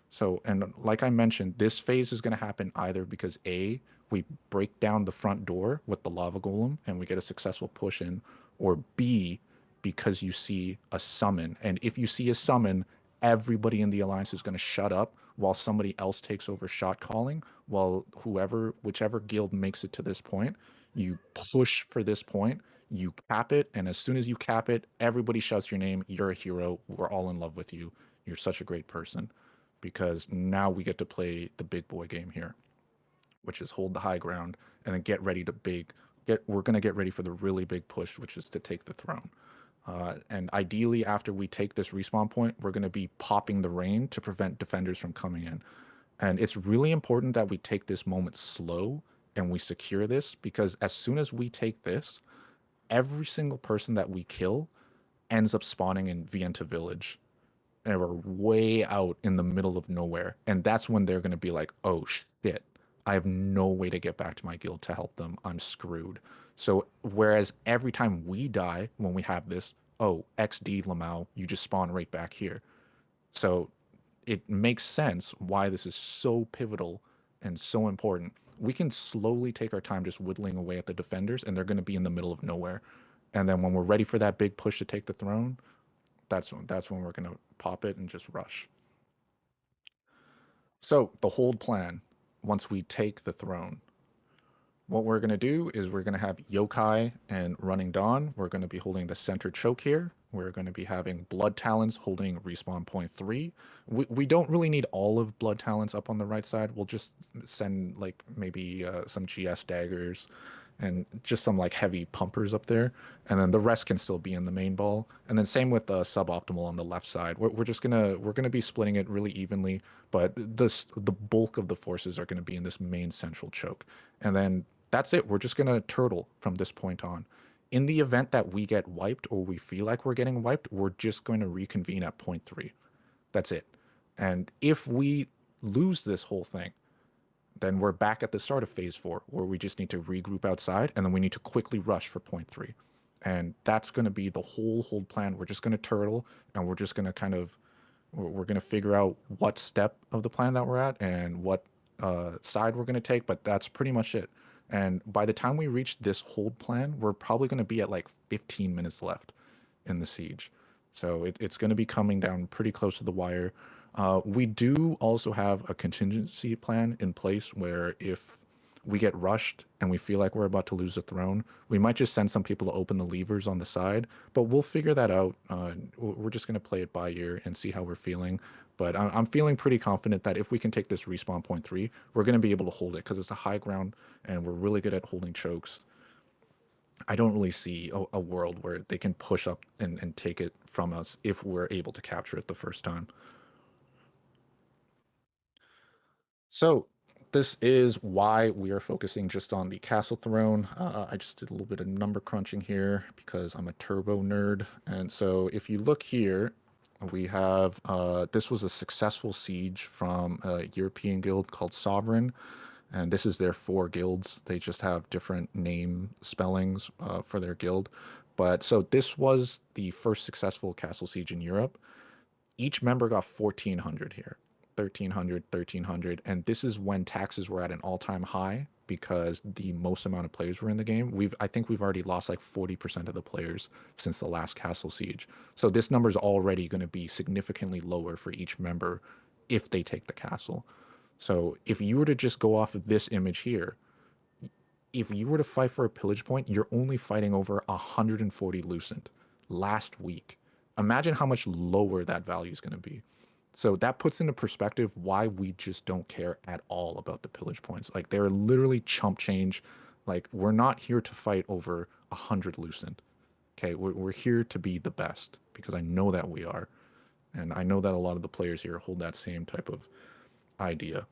So, and like I mentioned, this phase is gonna happen either because A, we break down the front door with the lava golem and we get a successful push in, or B, because you see a summon. And if you see a summon, everybody in the alliance is gonna shut up while somebody else takes over shot calling, while whichever guild makes it to this point, you push for this point, you cap it, and as soon as you cap it, everybody shouts your name. You're a hero. We're all in love with you. You're such a great person. Because now we get to play the big boy game here, which is hold the high ground and then get ready to we're going to get ready for the really big push, which is to take the throne. And ideally, after we take this respawn point, we're going to be popping the rain to prevent defenders from coming in. And it's really important that we take this moment slow and we secure this, because as soon as we take this, every single person that we kill ends up spawning in Vienta Village. And we're way out in the middle of nowhere. And that's when they're going to be like, oh shit, I have no way to get back to my guild to help them. I'm screwed. So whereas every time we die when we have this, oh, XD Lamau, you just spawn right back here. So it makes sense why this is so pivotal and so important. We can slowly take our time just whittling away at the defenders, and they're going to be in the middle of nowhere. And then when we're ready for that big push to take the throne, that's when we're going to pop it and just rush. So the hold plan. once we take the throne, what we're going to do is we're going to have Yokai and Running Dawn. We're going to be holding the center choke here. We're going to be having Blood Talons holding respawn point 3. We don't really need all of Blood Talons up on the right side. We'll just send like maybe some GS daggers and just some like heavy pumpers up there. And then the rest can still be in the main ball. And then same with the suboptimal on the left side. We're just we're gonna be splitting it really evenly, but the bulk of the forces are gonna be in this main central choke. And then that's it. We're just gonna turtle from this point on. In the event that we get wiped or we feel like we're getting wiped, we're just going to reconvene at point 3. That's it. And if we lose this whole thing, then we're back at the start of phase 4, where we just need to regroup outside, and then we need to quickly rush for point 3. And that's going to be the whole hold plan. We're just going to turtle, and we're just going to kind of, we're going to figure out what step of the plan that we're at and what side we're going to take, but that's pretty much it. And by the time we reach this hold plan, we're probably going to be at like 15 minutes left in the siege. So it's going to be coming down pretty close to the wire. We do also have a contingency plan in place where if we get rushed and we feel like we're about to lose the throne, we might just send some people to open the levers on the side, but we'll figure that out. We're just going to play it by ear and see how we're feeling. But I'm feeling pretty confident that if we can take this respawn point 3, we're going to be able to hold it because it's a high ground and we're really good at holding chokes. I don't really see a world where they can push up and take it from us if we're able to capture it the first time. So this is why we are focusing just on the castle throne. I just did a little bit of number crunching here because I'm a turbo nerd. And so if you look here, we have, this was a successful siege from a European guild called Sovereign. And this is their 4 guilds. They just have different name spellings for their guild. But so this was the first successful castle siege in Europe. Each member got 1,400 here. 1,300, 1,300. And this is when taxes were at an all-time high because the most amount of players were in the game. I think we've already lost like 40% of the players since the last castle siege. So this number is already going to be significantly lower for each member if they take the castle. So if you were to just go off of this image here, if you were to fight for a pillage point, you're only fighting over 140 Lucent last week. Imagine how much lower that value is going to be. So that puts into perspective why we just don't care at all about the pillage points. Like they're literally chump change. Like we're not here to fight over 100 Lucent. Okay, we're here to be the best because I know that we are. And I know that a lot of the players here hold that same type of idea.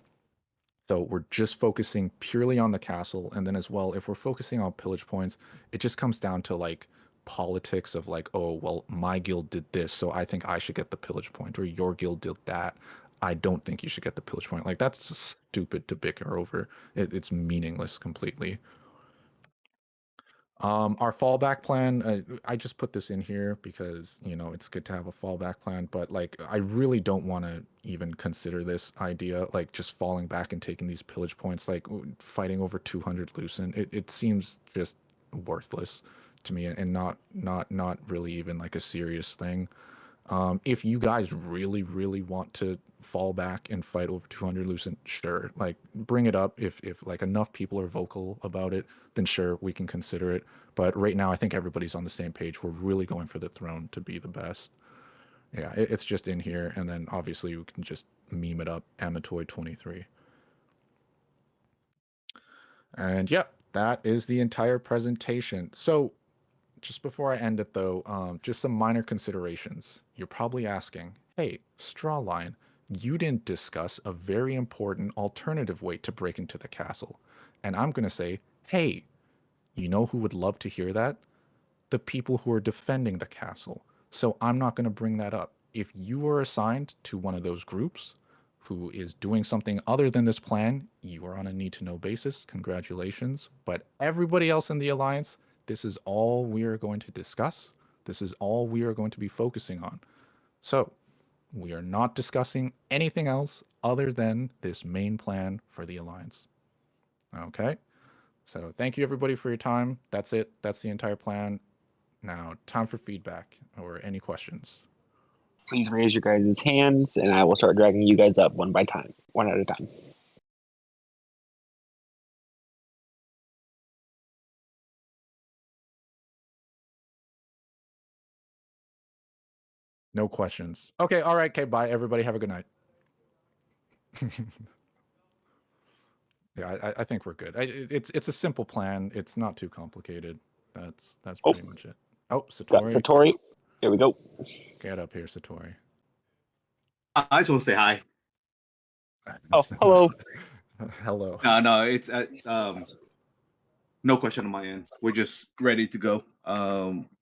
So we're just focusing purely on the castle. And then as well, if we're focusing on pillage points, it just comes down to like politics of like, oh, well, my guild did this, so I think I should get the pillage point, or your guild did that. I don't think you should get the pillage point. Like that's stupid to bicker over. It's meaningless completely. Our fallback plan, I just put this in here because, you know, it's good to have a fallback plan, but like, I really don't want to even consider this idea, like just falling back and taking these pillage points, like fighting over 200 Lucent. It seems just worthless to me and not really even like a serious thing. If you guys really want to fall back and fight over 200 Lucent, sure, like bring it up. If like enough people are vocal about it, then sure, we can consider it. But right now, I think everybody's on the same page. We're really going for the throne to be the best. Yeah, it's just in here. And then obviously you can just meme it up, Amatoid23. And yeah, that is the entire presentation. So just before I end it though, just some minor considerations. You're probably asking, hey, Strawline, you didn't discuss a very important alternative way to break into the castle. And I'm going to say, hey, you know who would love to hear that? The people who are defending the castle. So I'm not going to bring that up. If you were assigned to one of those groups who is doing something other than this plan, you are on a need-to-know basis. Congratulations. But everybody else in the Alliance, this is all we are going to discuss. This is all we are going to be focusing on. So we are not discussing anything else other than this main plan for the Alliance. Okay? So thank you everybody for your time. That's it. That's the entire plan. Now, time for feedback or any questions.
Please raise your guys' hands and I will start dragging you guys up one at a time.
No questions. Okay, all right, okay, bye everybody. Have a good night. Yeah, I think we're good. It's a simple plan. It's not too complicated. That's pretty much it. Oh,
Got
Satori.
Satori. Here we go.
Get up here, Satori.
I just want to say hi.
Oh, hello.
Hello.
No, it's no question on my end. We're just ready to go.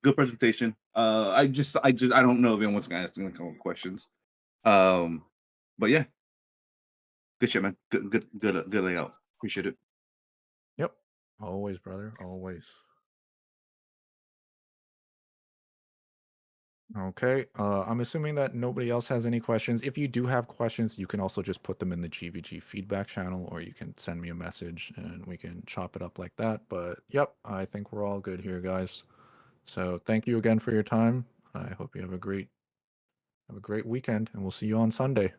Good presentation. I don't know if anyone's gonna ask any questions. But yeah, good shit, man. Good layout. Appreciate it.
Yep. Always, brother. Always. Okay. I'm assuming that nobody else has any questions. If you do have questions, you can also just put them in the GVG feedback channel, or you can send me a message and we can chop it up like that. But yep, I think we're all good here, guys. So thank you again for your time. I hope you have a great weekend, and we'll see you on Sunday.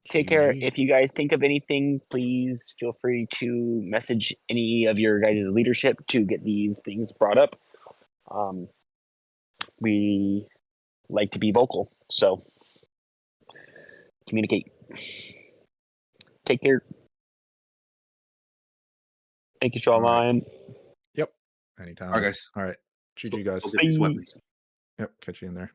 Take care.
GVG.
If you guys think of anything, please feel free to message any of your guys' leadership to get these things brought up. We like to be vocal, so communicate. Take care. Thank you, Shoreline.
Yep. Anytime.
All right, guys.
All right. GG, guys.
Go get these weapons.
Yep. Catch you in there.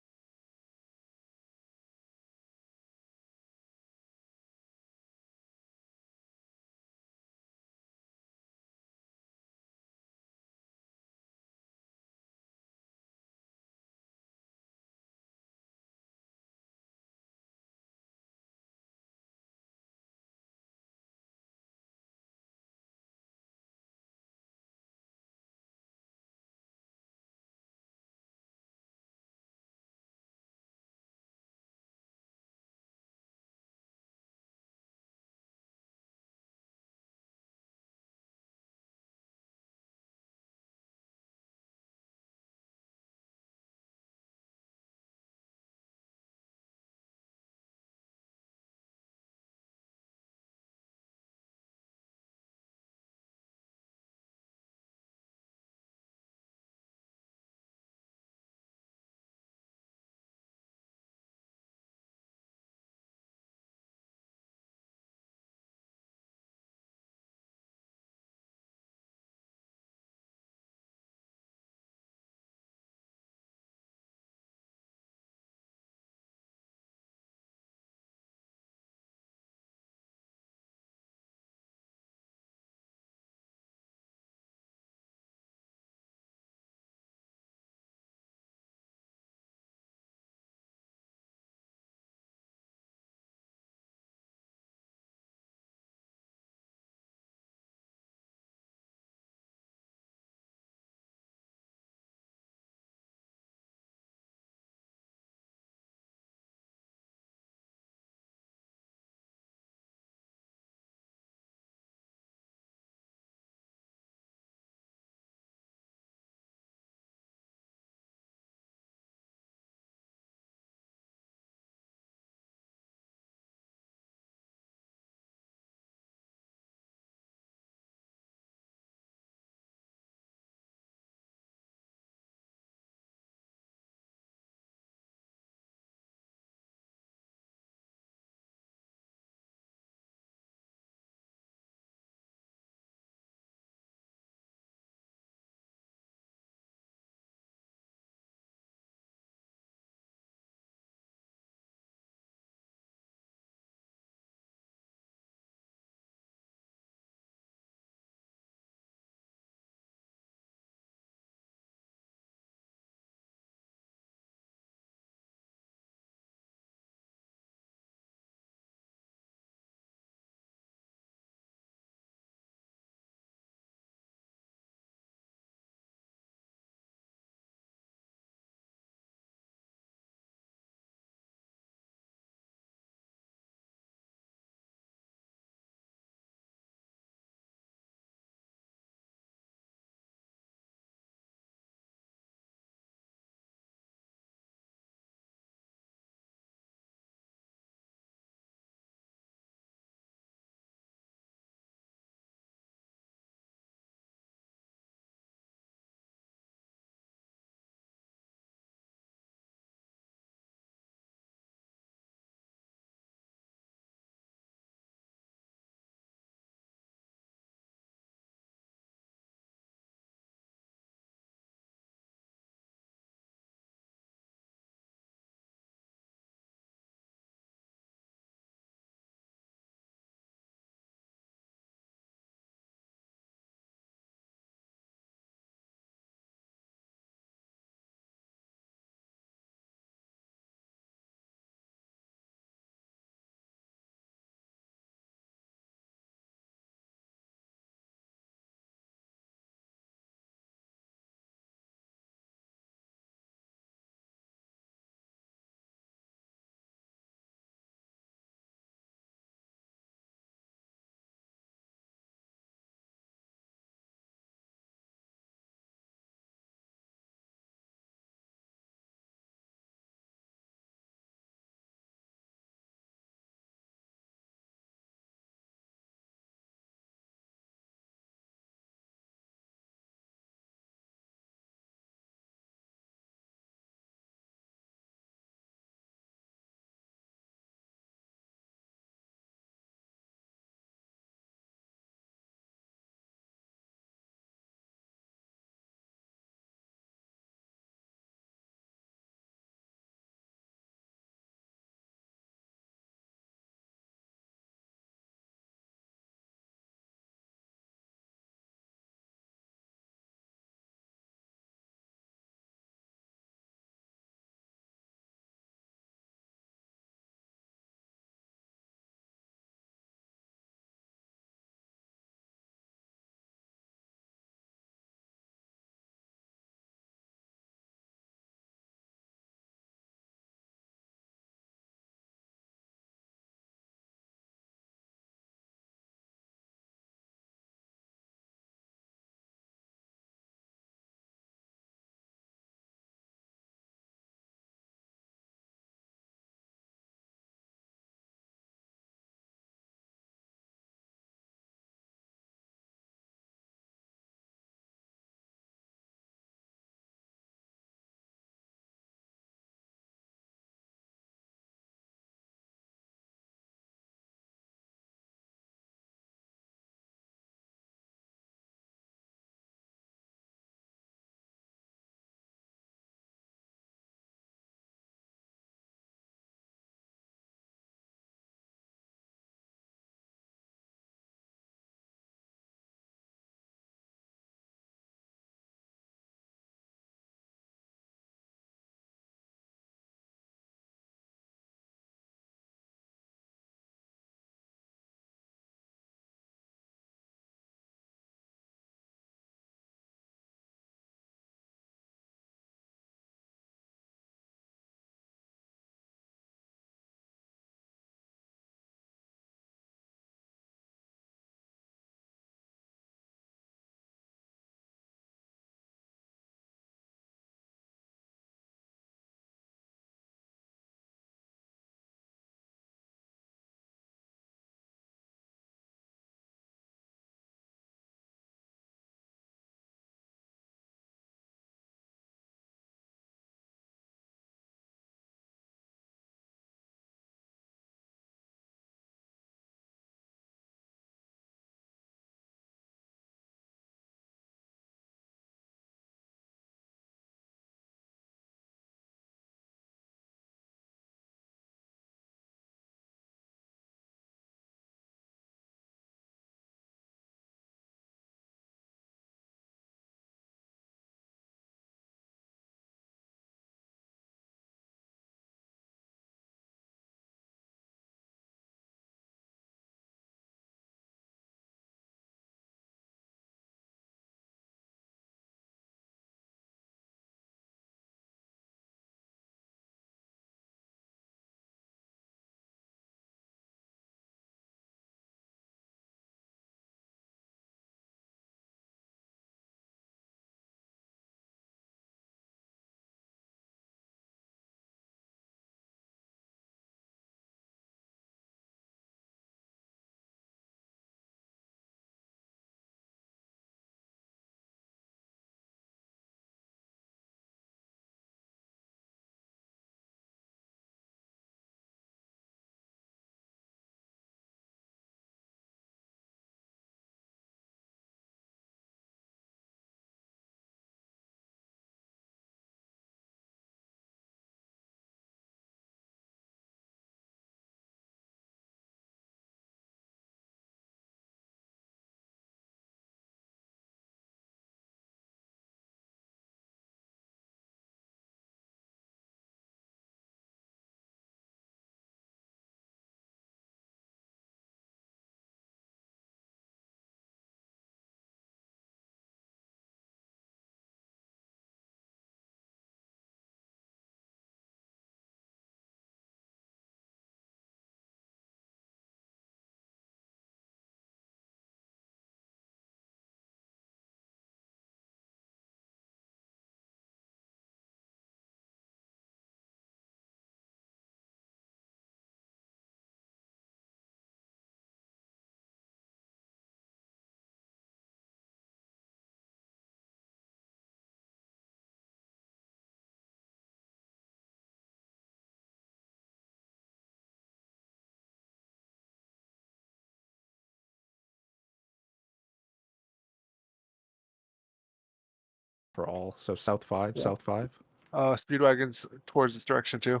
for all. So south 5,
Yeah.
south 5.
Speedwagon's towards this direction too.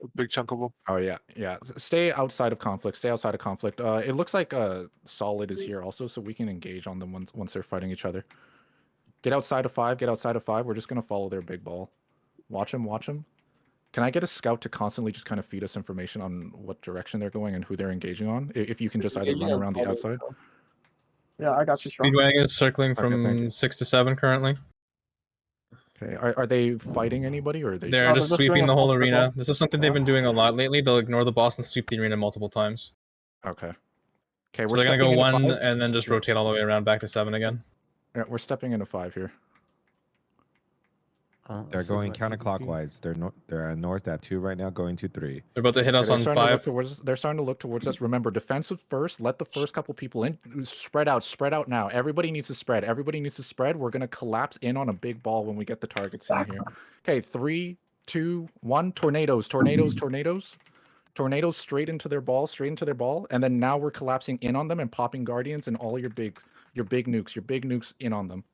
A big chunk of them.
Oh yeah, yeah. Stay outside of conflict. Stay outside of conflict. It looks like Solid is here also, so we can engage on them once they're fighting each other. Get outside of 5. Get outside of 5. We're just gonna follow their big ball. Watch him. Watch him. Can I get a scout to constantly just kind of feed us information on what direction they're going and who they're engaging on? If you can just either run around the outside.
Yeah, I got you. Strong.
Speedwagon is circling
Okay, thank
from
you.
6 to 7 currently.
Okay. Are they fighting anybody or are they?
They're
they're
just
just
sweeping
doing
the
a
whole
full
arena.
circle.
This is something they've been doing a lot lately. They'll ignore the boss and sweep the arena multiple times.
Okay. Okay.
So they're gonna go
stepping into
1
5.
and then just rotate all the way around back to 7 again.
Yeah, we're stepping into 5 here.
They're going counterclockwise. They're north at 2 right now, going to 3.
They're about to hit us
They're
on
starting to look
5.
towards us. They're starting to look towards us. Remember, defensive first. Let the first couple people in. Spread out. Spread out now. Everybody needs to spread. Everybody needs to spread. We're gonna collapse in on a big ball when we get the targets in here. Okay, 3, 2, 1. Tornadoes. Tornadoes. Tornadoes. Tornadoes straight into their ball. Straight into their ball. And then now we're collapsing in on them and popping guardians and all your big nukes. Your big nukes in on them.